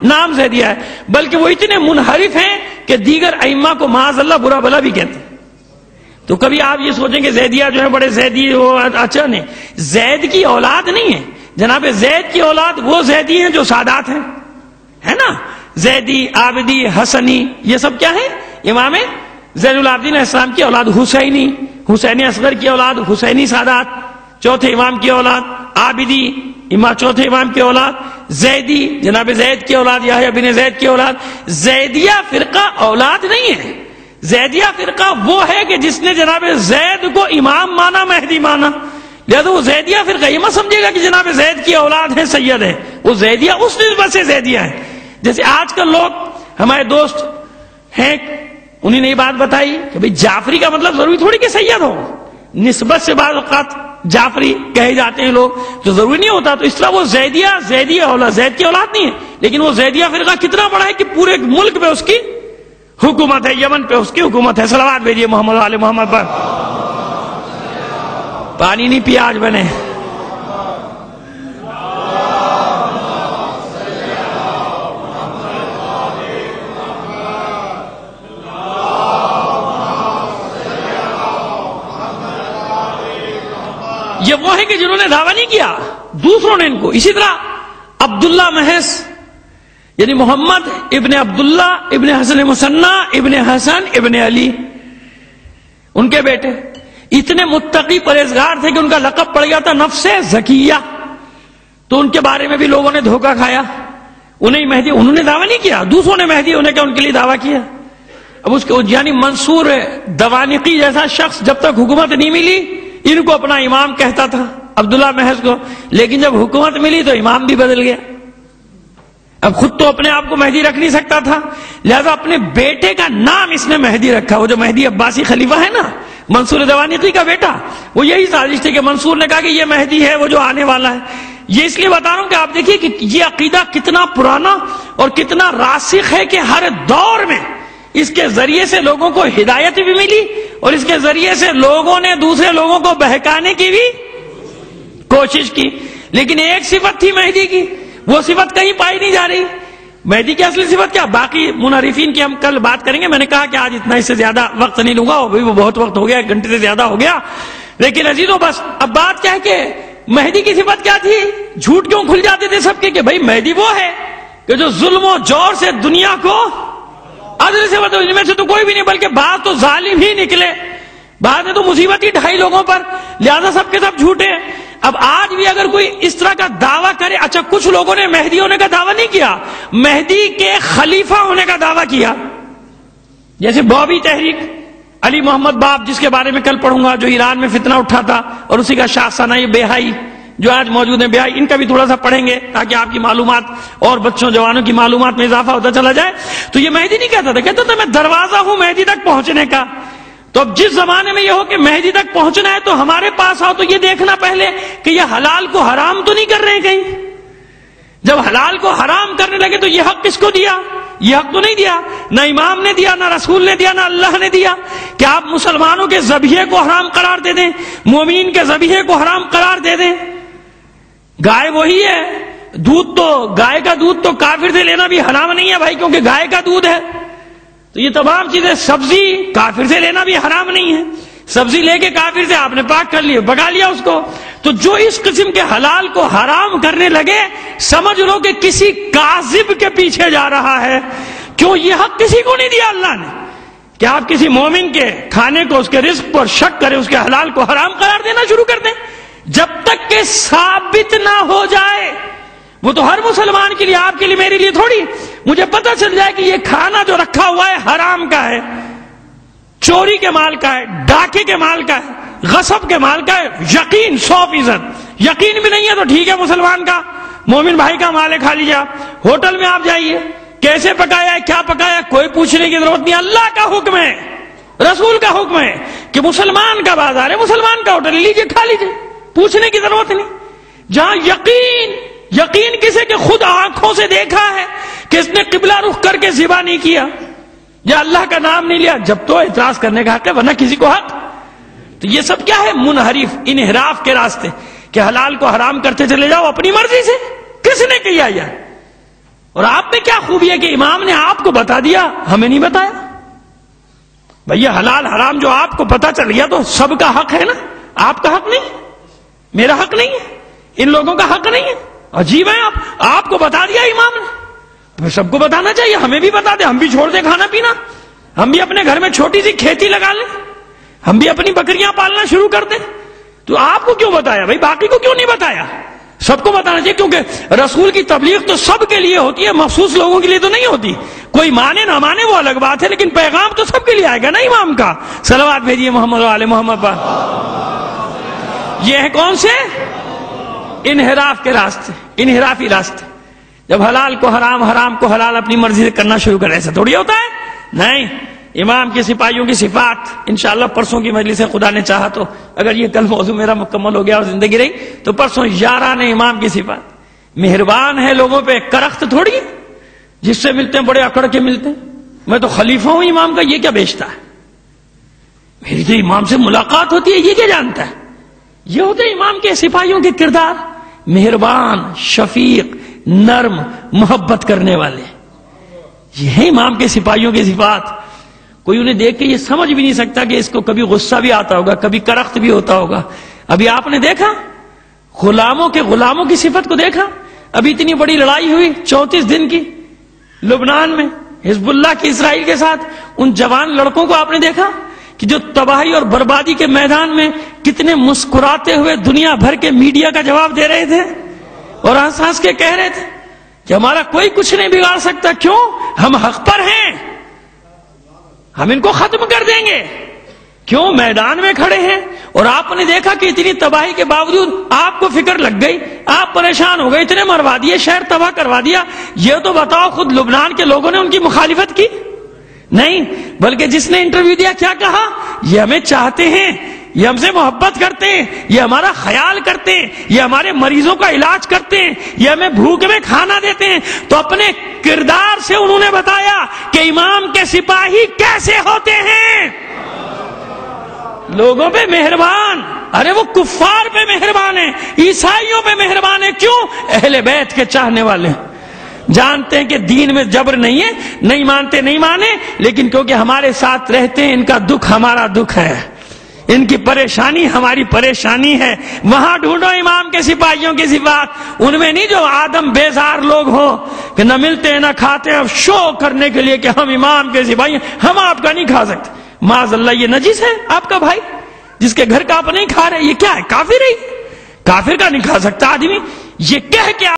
نام زیدیہ ہے، بلکہ وہ اتنے منحرف ہیں کہ دیگر ائمہ کو معاذ اللہ برا بلا بھی کہتے ہیں۔ تو کبھی آپ یہ سوچیں کہ زیدیہ جو ہے بڑے زیدی وہ اچھا نہیں، زید کی اولاد نہیں ہے جناب، زید کی اولاد وہ زیدی ہیں جو سادات ہیں، ہے نا، زیدی، عابدی، حسنی، یہ سب کیا ہے؟ امام زین العابدین علیہ السلام کی اولاد، حسینی اصغر کی اولاد، حسینی سادات، چوتھے امام کی اولاد، عابدی چوتھے امام کی اولاد، زیدی جناب زید کی اولاد، یحییٰ بن زید کی اولاد۔ زیدیہ فرقہ اولاد نہیں ہے، زیدیہ فرقہ وہ ہے کہ جس نے جناب زید کو امام مانا، مہدی مانا، لہذا وہ زیدیہ فرقہ یہ مت سمجھے گا کہ جناب زید کی اولاد ہے، سید ہے، وہ زیدیہ اس نسبت سے زیدیہ ہے۔ جیسے آج کل لوگ ہمارے دوست ہیں، انہیں نے یہ بات بتائی کہ بھئی جعفری کا مطلب ضروری تھوڑی کہ سید ہو، نسبت سے بعض اوقات جعفری کہے جاتے ہیں لوگ، تو ضروری نہیں ہوتا۔ تو اس طرح وہ زیدیہ اولاد، زید کی اولاد نہیں ہے، لیکن وہ زیدیہ فرقہ کتنا بڑا ہے کہ پورے ملک پہ اس کی حکومت ہے، یمن پہ اس کی حکومت ہے۔ صلوات بھیجیے محمد وآل محمد پر۔ پانی نہیں پیا آج بنے۔ یہ وہ ہے کہ جنہوں نے دعویٰ نہیں کیا، دوسروں نے ان کو۔ اسی طرح عبداللہ محض یعنی محمد ابن عبداللہ ابن حسن مثنی ابن حسن ابن علی، ان کے بیٹے اتنے متقی پرہیزگار تھے کہ ان کا لقب پڑ گیا تھا نفس زکیہ، تو ان کے بارے میں بھی لوگوں نے دھوکہ کھایا، انہیں مہدی، انہوں نے دعویٰ نہیں کیا، دوسروں نے مہدی ہونے کا ان کے لیے دعویٰ کیا۔ اب اس کے یعنی منصور دوانقی جیسا شخص جب تک حکومت نہیں ملی ان کو اپنا امام کہتا تھا، عبداللہ محض کو، لیکن جب حکومت ملی تو امام بھی بدل گیا۔ اب خود تو اپنے آپ کو مہدی رکھ نہیں سکتا تھا، لہذا اپنے بیٹے کا نام اس نے مہدی رکھا۔ وہ جو مہدی عباسی خلیفہ ہے نا، منصور دوانقی کا بیٹا، وہ یہی سازش تھی کہ منصور نے کہا کہ یہ مہدی ہے وہ جو آنے والا ہے۔ یہ اس لیے بتا رہا ہوں کہ آپ دیکھیے کہ یہ عقیدہ کتنا پرانا اور کتنا راسخ ہے کہ ہر دور میں اس کے ذریعے سے لوگوں کو ہدایت بھی ملی اور اس کے ذریعے سے لوگوں نے دوسرے لوگوں کو بہکانے کی بھی کوشش کی۔ لیکن ایک صفت تھی مہدی کی، وہ صفت کہیں پائی نہیں جا رہی۔ مہدی کی اصلی صفت کیا؟ باقی منحرفین کی ہم کل بات کریں گے، میں نے کہا کہ آج اتنا اس سے زیادہ وقت نہیں لوں گا، وہ بہت وقت ہو گیا، 1 گھنٹے سے زیادہ ہو گیا۔ لیکن عزیزو بس اب بات کیا ہے کہ مہدی کی صفت کیا تھی؟ جھوٹ کیوں کھل جاتے تھے سب کے کہ بھائی مہدی وہ ہے کہ جو ظلم و جور سے دنیا کو عدل سے بتاؤ، ان میں سے تو کوئی بھی نہیں، بلکہ بعض تو ظالم ہی نکلے، بعض نے تو مصیبت ہی ڈھائی لوگوں پر، لہذا سب کے سب جھوٹے۔ اب آج بھی اگر کوئی اس طرح کا دعویٰ کرے، اچھا کچھ لوگوں نے مہدی ہونے کا دعویٰ نہیں کیا، مہدی کے خلیفہ ہونے کا دعویٰ کیا، جیسے بابی تحریک، علی محمد باب جس کے بارے میں کل پڑھوں گا، جو ایران میں فتنہ اٹھا تھا، اور اسی کا شاہ ثنائی بیہائی جو آج موجود ہیں، بیہائی، ان کا بھی تھوڑا سا پڑھیں گے تاکہ آپ کی معلومات اور بچوں جوانوں کی معلومات میں اضافہ ہوتا چلا جائے۔ تو یہ مہدی نہیں کہتا تھا، کہتا تھا میں دروازہ ہوں مہدی تک پہنچنے کا۔ تو اب جس زمانے میں یہ ہو کہ مہدی تک پہنچنا ہے تو ہمارے پاس آؤ، تو یہ دیکھنا پہلے کہ یہ حلال کو حرام تو نہیں کر رہے ہیں کہیں۔ جب حلال کو حرام کرنے لگے تو یہ حق کس کو دیا؟ یہ حق تو نہیں دیا، نہ امام نے دیا، نہ رسول نے دیا، نہ اللہ نے دیا کہ آپ مسلمانوں کے ذبیحے کو حرام قرار دے دیں، مومنین کے ذبیحے کو حرام قرار دے دیں۔ گائے وہی ہے، دودھ تو گائے کا دودھ تو کافر سے لینا بھی حرام نہیں ہے بھائی، کیونکہ گائے کا دودھ ہے۔ تو یہ تمام چیزیں، سبزی کافر سے لینا بھی حرام نہیں ہے، سبزی لے کے کافر سے آپ نے پاک کر لیا، پکا لیا اس کو۔ تو جو اس قسم کے حلال کو حرام کرنے لگے، سمجھ لو کہ کسی کاذب کے پیچھے جا رہا ہے۔ کیوں؟ یہ حق کسی کو نہیں دیا اللہ نے کہ آپ کسی مومن کے کھانے کو، اس کے رزق پر شک کریں، اس کے حلال کو حرام قرار دینا شروع کر دیں، جب تک کہ ثابت نہ ہو جائے۔ وہ تو ہر مسلمان کے لیے، آپ کے لیے، میرے لیے تھوڑی، مجھے پتہ چل جائے کہ یہ کھانا جو رکھا ہوا ہے حرام کا ہے، چوری کے مال کا ہے، ڈاکے کے مال کا ہے، غصب کے مال کا ہے، یقین 100%، یقین بھی نہیں ہے تو ٹھیک ہے، مسلمان کا، مومن بھائی کا مال ہے، کھا لیجیے۔ آپ ہوٹل میں آپ جائیے، کیسے پکایا ہے، کیا پکایا ہے، کوئی پوچھنے کی ضرورت نہیں، اللہ کا حکم ہے، رسول کا حکم ہے کہ مسلمان کا بازار ہے، مسلمان کا ہوٹل لیجیے، کھا لیجیے، پوچھنے کی ضرورت نہیں۔ جہاں یقین کسے کہ خود آنکھوں سے دیکھا ہے کہ اس نے قبلہ رخ کر کے ذبح نہیں کیا یا اللہ کا نام نہیں لیا، جب تو اعتراض کرنے کا حق ہے، ورنہ کسی کو حق۔ تو یہ سب کیا ہے؟ منحرف، انحراف کے راستے، کہ حلال کو حرام کرتے چلے جاؤ اپنی مرضی سے، کس نے کیا یہ؟ اور آپ میں کیا خوبی ہے کہ امام نے آپ کو بتا دیا, ہمیں نہیں بتایا؟ بھیا حلال حرام جو آپ کو پتا چل گیا تو سب کا حق ہے نا, آپ کا حق نہیں, میرا حق نہیں ہے, ان لوگوں کا حق نہیں ہے. عجیب ہے, آپ کو بتا دیا امام نے, تو سب کو بتانا چاہیے, ہمیں بھی بتا دیں, ہم بھی چھوڑ دیں کھانا پینا, ہم بھی اپنے گھر میں چھوٹی سی کھیتی لگا لیں, ہم بھی اپنی بکریاں پالنا شروع کر دیں. تو آپ کو کیوں بتایا بھائی, باقی کو کیوں نہیں بتایا؟ سب کو بتانا چاہیے, کیونکہ رسول کی تبلیغ تو سب کے لیے ہوتی ہے, مخصوص لوگوں کے لیے تو نہیں ہوتی. کوئی مانے نہ مانے وہ الگ بات ہے, لیکن پیغام تو سب کے لیے آئے گا نا امام کا. صلوات بھیجیے محمد وعلى محمد پر. یہ ہے کون سے انحراف کے راستے, انحرافی راستے. جب حلال کو حرام, حرام کو حلال اپنی مرضی سے کرنا شروع کرے, ایسا تھوڑی ہوتا ہے. نہیں, امام کے سپاہیوں کی صفات انشاءاللہ پرسوں کی مجلس سے خدا نے چاہا تو, اگر یہ کل موضوع میرا مکمل ہو گیا اور زندگی رہی تو پرسوں 11 نے امام کی صفات. مہربان ہے لوگوں پہ, کرخت تھوڑی ہے, جس سے ملتے ہیں بڑے اکڑ کے ملتے ہیں. میں تو خلیفہ ہوں امام کا, یہ کیا بیچتا ہے؟ میری تو امام سے ملاقات ہوتی ہے, یہ کیا جانتا ہے؟ یہ ہوتے ہیں امام کے سپاہیوں کے کردار, مہربان, شفیق, نرم, محبت کرنے والے. یہ ہے امام کے سپاہیوں کی صفات. کوئی انہیں دیکھ کے یہ سمجھ بھی نہیں سکتا کہ اس کو کبھی غصہ بھی آتا ہوگا, کبھی کرخت بھی ہوتا ہوگا. ابھی آپ نے دیکھا غلاموں کی صفت کو دیکھا. ابھی اتنی بڑی لڑائی ہوئی 34 دن کی لبنان میں حزب اللہ کی اسرائیل کے ساتھ. ان جوان لڑکوں کو آپ نے دیکھا کہ جو تباہی اور بربادی کے میدان میں کتنے مسکراتے ہوئے دنیا بھر کے میڈیا کا جواب دے رہے تھے, اور ہنس ہنس کے کہہ رہے تھے کہ ہمارا کوئی کچھ نہیں بگاڑ سکتا. کیوں؟ ہم حق پر ہیں, ہم ان کو ختم کر دیں گے. کیوں؟ میدان میں کھڑے ہیں. اور آپ نے دیکھا کہ اتنی تباہی کے باوجود آپ کو فکر لگ گئی, آپ پریشان ہو گئے, اتنے مروا دیے, شہر تباہ کروا دیا. یہ تو بتاؤ خود لبنان کے لوگوں نے ان کی مخالفت کی؟ نہیں, بلکہ جس نے انٹرویو دیا کیا کہا؟ یہ ہمیں چاہتے ہیں, یہ ہم سے محبت کرتے ہیں, یہ ہمارا خیال کرتے ہیں, یہ ہمارے مریضوں کا علاج کرتے ہیں, یہ ہمیں بھوک میں کھانا دیتے ہیں. تو اپنے کردار سے انہوں نے بتایا کہ امام کے سپاہی کیسے ہوتے ہیں. لوگوں پہ مہربان, ارے وہ کفار پہ مہربان ہیں, عیسائیوں پہ مہربان ہیں. کیوں؟ اہل بیت کے چاہنے والے, جانتے ہیں کہ دین میں جبر نہیں ہے, نہیں مانتے نہیں مانے, لیکن کیونکہ ہمارے ساتھ رہتے ہیں, ان کا دکھ ہمارا دکھ ہے, ان کی پریشانی ہماری پریشانی ہے. وہاں ڈھونڈو امام کے سپاہیوں کی صفات, ان میں نہیں جو آدم بیزار لوگ ہوں کہ نہ ملتے نہ کھاتے, اب شو کرنے کے لیے کہ ہم امام کے سپاہی ہیں, ہم آپ کا نہیں کھا سکتے. معاذ اللہ, یہ نجس ہے آپ کا بھائی جس کے گھر کا آپ نہیں کھا رہے, یہ کیا ہے؟ کافر ہے. کافر کا نہیں کھا سکتا آدمی. یہ کہہ کے